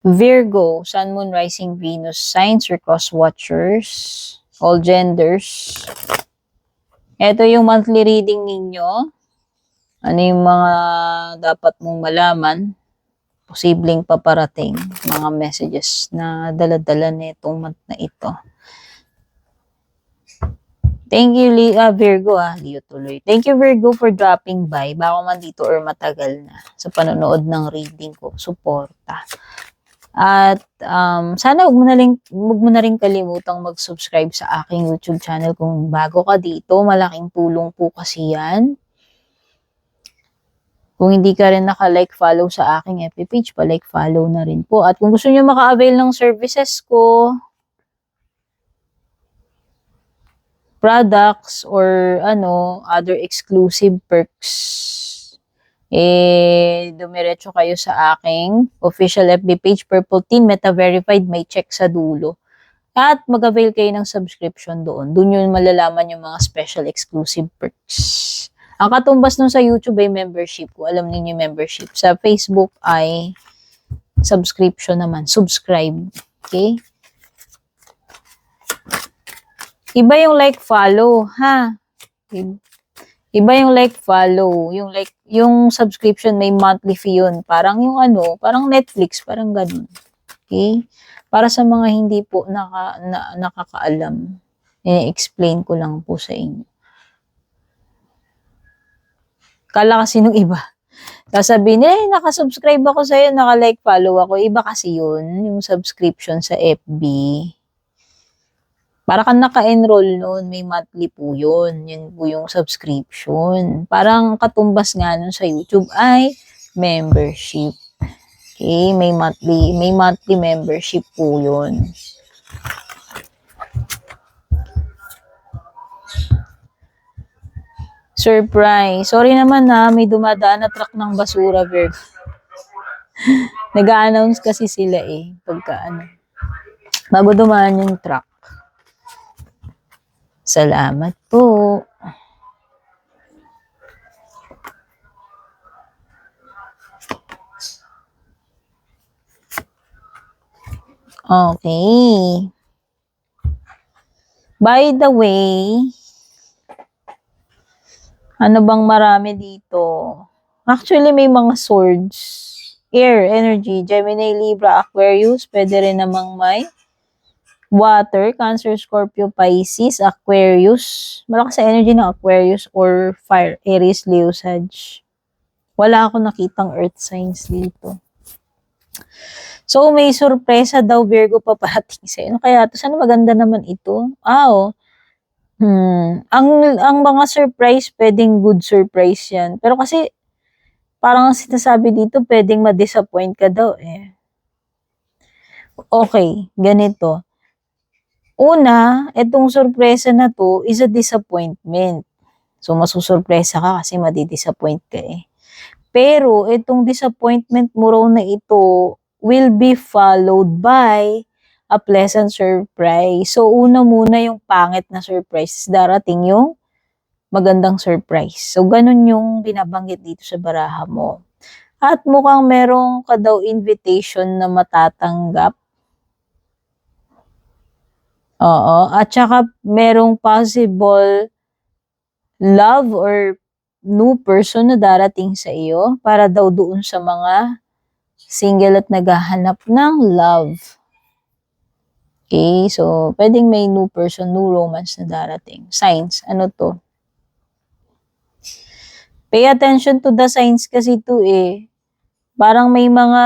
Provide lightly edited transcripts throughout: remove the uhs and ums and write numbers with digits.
Virgo, Sun, Moon, Rising, Venus, signs or cross watchers, all genders. Ito yung monthly reading ninyo. Ano yung mga dapat mong malaman? Posibleng paparating mga messages na dala-dala nitong month na ito. Thank you, Virgo. Leo tuloy. Thank you, Virgo, for dropping by. Baka man dito or matagal na sa panonood ng reading ko. Suporta. At sana huwag mo na rin kalimutang mag-subscribe sa aking YouTube channel kung bago ka dito. Malaking tulong po kasi yan. Kung hindi ka rin naka-like, follow sa aking FB page, pa-like, follow na rin po. At kung gusto niyo maka-avail ng services ko, products, or other exclusive perks, dumiretso kayo sa aking official FB page, Purple Teen, Meta Verified, may check sa dulo. At mag-avail kayo ng subscription doon. Doon yun malalaman yung mga special exclusive perks. Ang katumbas nun sa YouTube ay membership. Kung alam niyo yung membership. Sa Facebook ay subscription naman. Subscribe. Okay? Iba yung like, follow. Ha? Iba yung like, follow. Yung subscription may monthly fee yun. Parang yung parang Netflix. Parang ganun. Okay? Para sa mga hindi po nakakaalam. I-explain ko lang po sa inyo. Kala kasi nung iba. Sasabihin, nakasubscribe ako sa'yo, naka-like, follow ako. Iba kasi yun, yung subscription sa FB. Para kang naka-enroll nun, may monthly po yun. Yun po yung subscription. Parang katumbas nga nun sa YouTube ay membership. Okay, may monthly membership po yun. Surprise. Sorry naman may dumadaan na truck ng basura, Virgo. Nag-a-announce kasi sila pagka bago dumaan yung truck. Salamat po. Okay. By the way, ano bang marami dito? Actually, may mga swords. Air, energy, Gemini, Libra, Aquarius. Pwede rin namang may water, Cancer, Scorpio, Pisces, Aquarius. Malakas sa energy ng Aquarius or fire, Aries, Leo, Sag. Wala akong nakitang earth signs dito. So, may sorpresa daw, Virgo, paparating sa'yo. Ano kaya ito? Sana maganda naman ito? Ang mga surprise, pwedeng good surprise yan. Pero kasi, parang sinasabi dito, pwedeng ma-disappoint ka daw Okay, ganito. Una, itong sorpresa na to is a disappointment. So, masusurpresa ka kasi madi-disappoint ka Pero, itong disappointment mo raw na ito will be followed by a pleasant surprise. So, una muna yung pangit na surprise. Darating yung magandang surprise. So, ganun yung binabanggit dito sa baraha mo. At mukhang merong ka daw invitation na matatanggap. Oo. At saka merong possible love or new person na darating sa iyo para daw doon sa mga single at naghahanap ng love. Okay, so pwedeng may new person, new romance na darating. Signs, ano to? Pay attention to the signs kasi to Parang may mga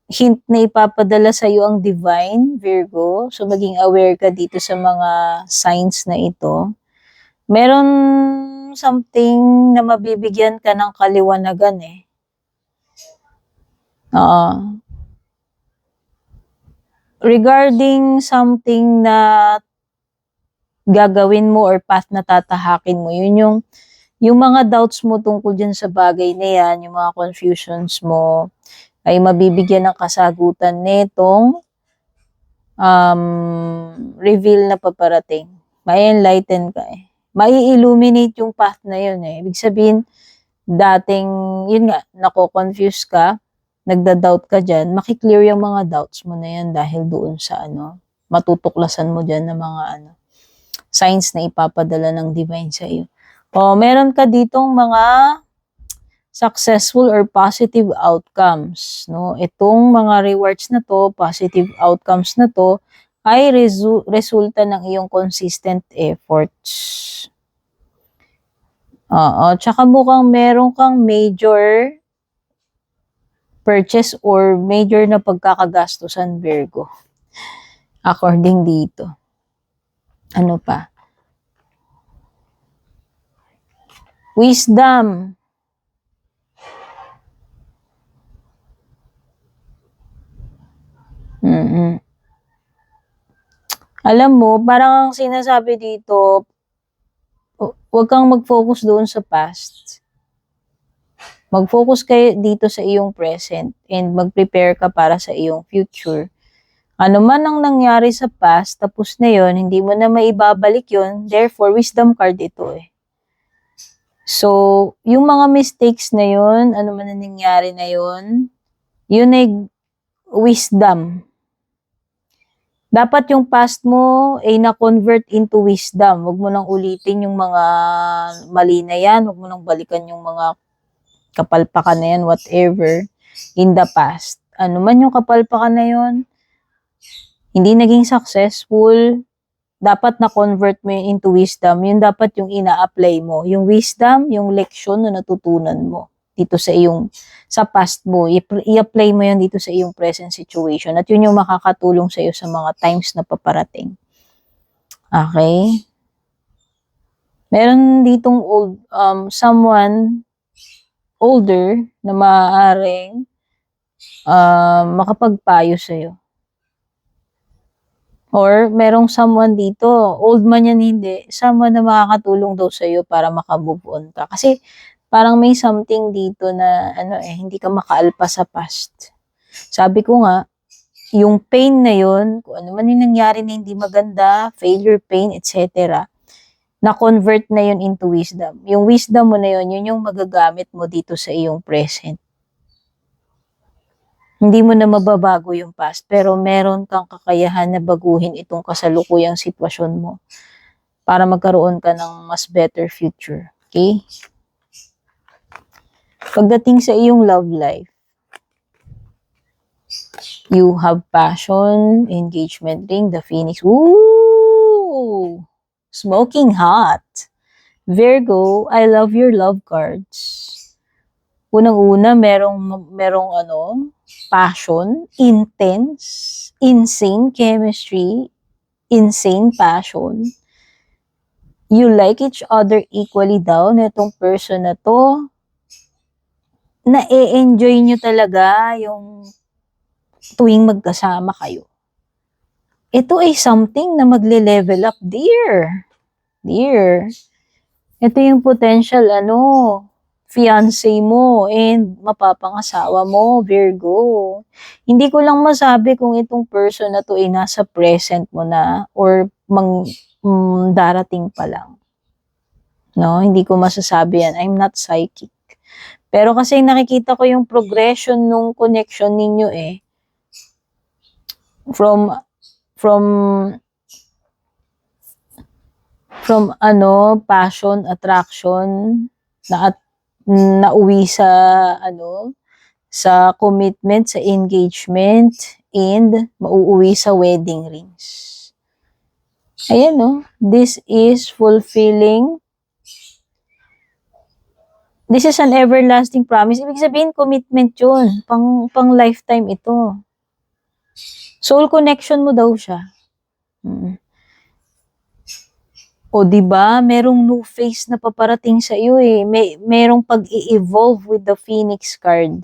hint na ipapadala sa iyo ang divine, Virgo. So maging aware ka dito sa mga signs na ito. Meron something na mabibigyan ka ng kaliwanagan Oo. Regarding something na gagawin mo or path na tatahakin mo, yun yung mga doubts mo tungkol dyan sa bagay na yan, yung mga confusions mo, ay mabibigyan ng kasagutan netong reveal na paparating. May enlighten ka Mai-illuminate yung path na yun Ibig sabihin, dating, yun nga, nako-confuse ka, nagda-doubt ka dyan, makiklear yung mga doubts mo na yan dahil doon sa matutuklasan mo dyan ng mga signs na ipapadala ng divine sa iyo. O, meron ka ditong mga successful or positive outcomes, no? Itong mga rewards na to, positive outcomes na to, ay resulta ng iyong consistent efforts. Oo, tsaka mukhang meron kang major purchase or major na pagkakagastusan, Virgo. According dito. Ano pa? Wisdom. Alam mo, parang ang sinasabi dito, huwag kang mag-focus doon sa past. Mag-focus kayo dito sa iyong present and mag-prepare ka para sa iyong future. Ano man ang nangyari sa past, tapos na yon, hindi mo na maibabalik yon, therefore, wisdom card ito eh. So, yung mga mistakes na yon, ano man ang nangyari na yon, yun ay wisdom. Dapat yung past mo ay na-convert into wisdom. Huwag mo nang ulitin yung mga mali na yan. Huwag mo nang balikan yung mga kapalpakan na yan, whatever, in the past. Ano man yung kapalpakan na yon, hindi naging successful, dapat na-convert mo yun into wisdom. Yun dapat yung ina-apply mo. Yung wisdom, yung leksyon na natutunan mo dito sa past mo, i-apply mo yan dito sa iyong present situation at yun yung makakatulong sa iyo sa mga times na paparating. Okay? Meron ditong someone older na maaaring makapagpayo sa iyo. Or merong someone dito, old man yan hindi, someone na makakatulong daw sa iyo para maka-move on ka. Kasi parang may something dito na hindi ka makaalpas sa past. Sabi ko nga, yung pain na yun, kung ano man yung nangyari na hindi maganda, failure, pain, etc., na-convert na yun into wisdom. Yung wisdom mo na yun, yun yung magagamit mo dito sa iyong present. Hindi mo na mababago yung past, pero meron kang kakayahan na baguhin itong kasalukuyang sitwasyon mo para magkaroon ka ng mas better future. Okay? Pagdating sa iyong love life, you have passion, engagement ring, the phoenix. Ooh! Smoking hot. Virgo, I love your love cards. Unang-una, merong passion, intense, insane chemistry, insane passion. You like each other equally daw na itong person na to. Na-enjoy nyo talaga yung tuwing magkasama kayo. Ito ay something na magle-level up, dear. Dear. Ito yung potential, fiancé mo and mapapangasawa mo, Virgo. Hindi ko lang masabi kung itong person na to ay nasa present mo na or darating pa lang. No, hindi ko masasabi yan. I'm not psychic. Pero kasi nakikita ko yung progression nung connection ninyo from passion, attraction, nauwi sa commitment, sa engagement, and mauuwi sa wedding rings. Ayan, this is fulfilling. This is an everlasting promise. Ibig sabihin, commitment yun. Pang lifetime ito. Soul connection mo daw siya. O diba, merong new phase na paparating sa iyo merong pag-i-evolve with the Phoenix card.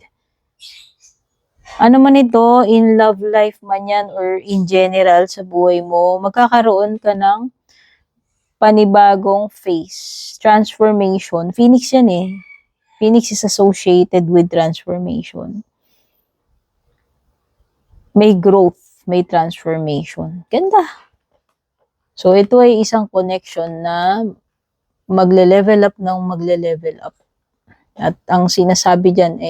Ano man ito, in love life man yan or in general sa buhay mo, magkakaroon ka ng panibagong phase, transformation. Phoenix yan Phoenix is associated with transformation. May growth, may transformation. Ganda. So, ito ay isang connection na magle-level up ng magle-level up. At ang sinasabi diyan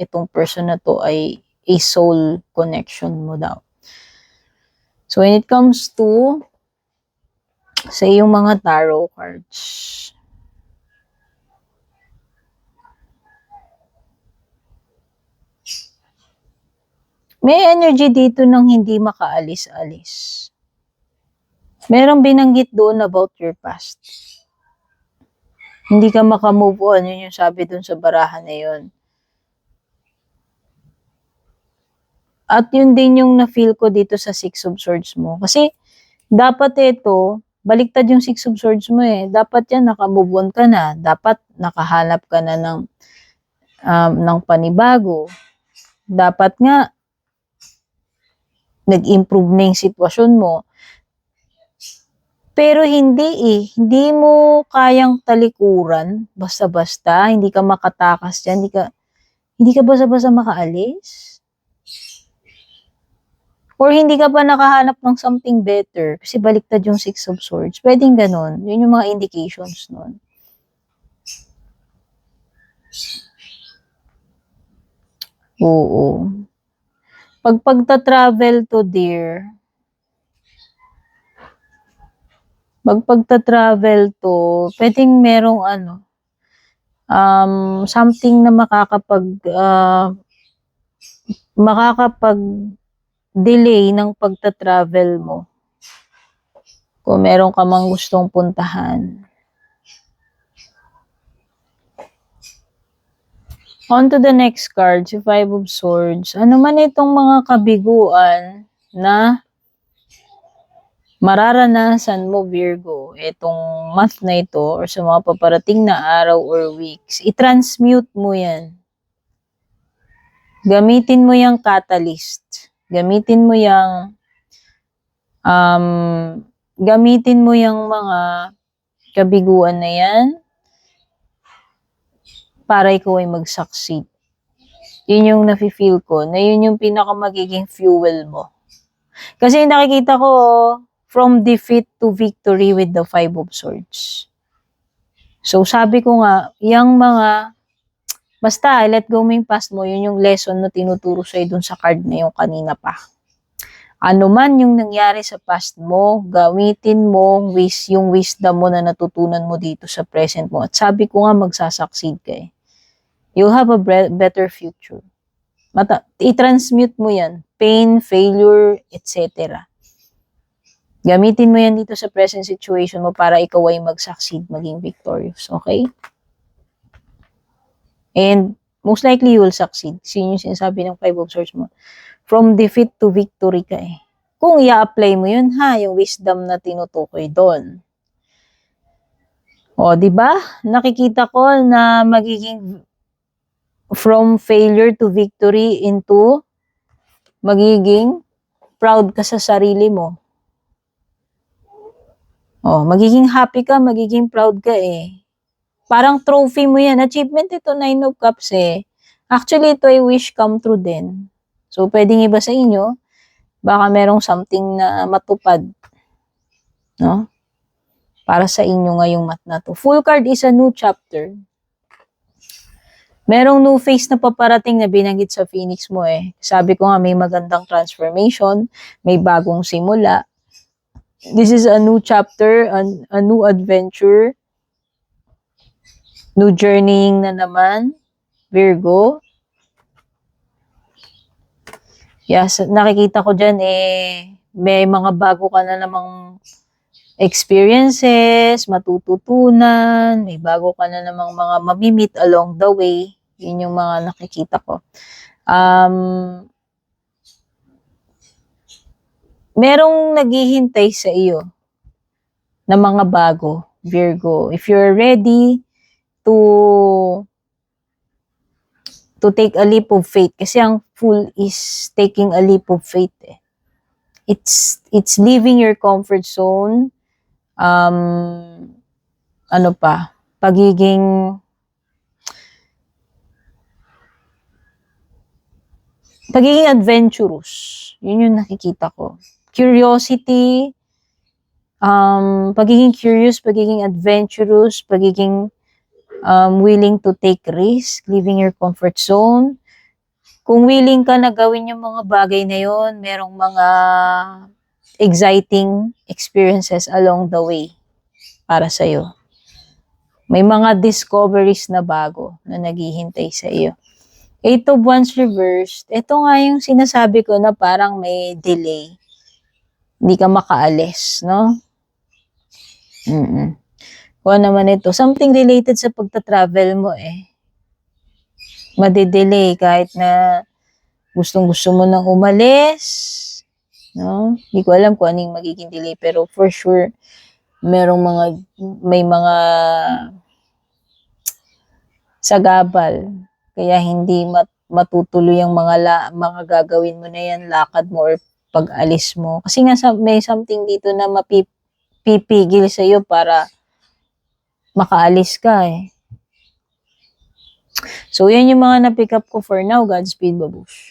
itong person na to ay a soul connection mo daw. So when it comes to sa iyong mga tarot cards, may energy dito ng hindi makaalis-alis. Merong binanggit doon about your past. Hindi ka makamove on. Yun yung sabi doon sa barahan na yun. At yun din yung na-feel ko dito sa Six of Swords mo. Kasi dapat ito, baliktad yung Six of Swords mo eh. Dapat yan, nakamove on ka na. Dapat nakahanap ka na ng panibago. Dapat nga, nag-improve na yung sitwasyon mo. Pero hindi Hindi mo kayang talikuran basta-basta. Hindi ka makatakas dyan. Hindi ka basta-basta makaalis. Or hindi ka pa nakahanap ng something better. Kasi baliktad yung Six of Swords. Pwedeng ganun. Yun yung mga indications nun. Oo. Pagta-travel to, dear, pagta-travel to, pwedeng merong something na makakapag-delay ng pagta-travel mo. Kung meron ka mang gustong puntahan. On to the next card, si Five of Swords. Ano man itong mga kabiguan na mararanasan mo, Virgo, itong month na ito or sa mga paparating na araw or weeks, i-transmute mo yan. Gamitin mo yung catalyst. Gamitin mo yung mga kabiguan na yan para ikaw ay mag-succeed. Yun yung nafe-feel ko, na yun yung pinaka magiging fuel mo. Kasi nakikita ko, from defeat to victory with the Five of Swords. So, sabi ko nga, yung mga, basta, let go mo yung past mo, yun yung lesson na tinuturo sa'yo dun sa card na yung kanina pa. Ano man yung nangyari sa past mo, gamitin mo yung wisdom mo na natutunan mo dito sa present mo. At sabi ko nga, magsasucceed ka eh. You'll have a better future. I-transmute mo yan. Pain, failure, etc. Gamitin mo yan dito sa present situation mo para ikaw ay mag-succeed, maging victorious. Okay? And most likely you will succeed. Sino yung sinasabi ng Five of Swords mo? From defeat to victory ka eh. Kung i-apply mo yun yung wisdom na tinutukoy doon. O, di ba? Nakikita ko na magiging from failure to victory into magiging proud ka sa sarili mo. Oh, magiging happy ka, magiging proud ka eh. Parang trophy mo yan. Achievement ito, Nine of Cups eh. Actually, ito ay wish come true din. So, pwedeng iba sa inyo, baka merong something na matupad. No? Para sa inyo ngayong month na to. Full card is a new chapter. Merong new phase na paparating na binanggit sa Phoenix mo eh. Sabi ko nga, may magandang transformation, may bagong simula. This is a new chapter, a new adventure, new journeying na naman, Virgo. Yes, nakikita ko dyan may mga bago ka na namang experiences, matututunan, may bago ka na namang mga mamimit along the way. Yun yung mga nakikita ko. Merong naghihintay sa iyo na mga bago, Virgo. If you're ready to take a leap of faith, kasi ang Fool is taking a leap of faith eh. It's leaving your comfort zone. Pagiging adventurous. Yun yung nakikita ko. Curiosity, pagiging curious, pagiging adventurous, pagiging willing to take risk, leaving your comfort zone. Kung willing ka na gawin yung mga bagay na yon, merong mga exciting experiences along the way para sa'yo. May mga discoveries na bago na naghihintay sa iyo. Eight of Wands reversed, ito nga yung sinasabi ko na parang may delay. Hindi ka makaalis, no? Kung naman ito, something related sa pagta-travel mo Madidelay kahit na gustong-gusto mo nang umalis, no? Hindi ko alam kung anong magiging delay, pero for sure, may mga sagabal. Kaya hindi matutuloy ang mga gagawin mo na yan, lakad mo or pag-alis mo. Kasi nga may something dito na mapipigil sa iyo para makaalis ka So, yan yung mga na-pick up ko for now. Godspeed, babush.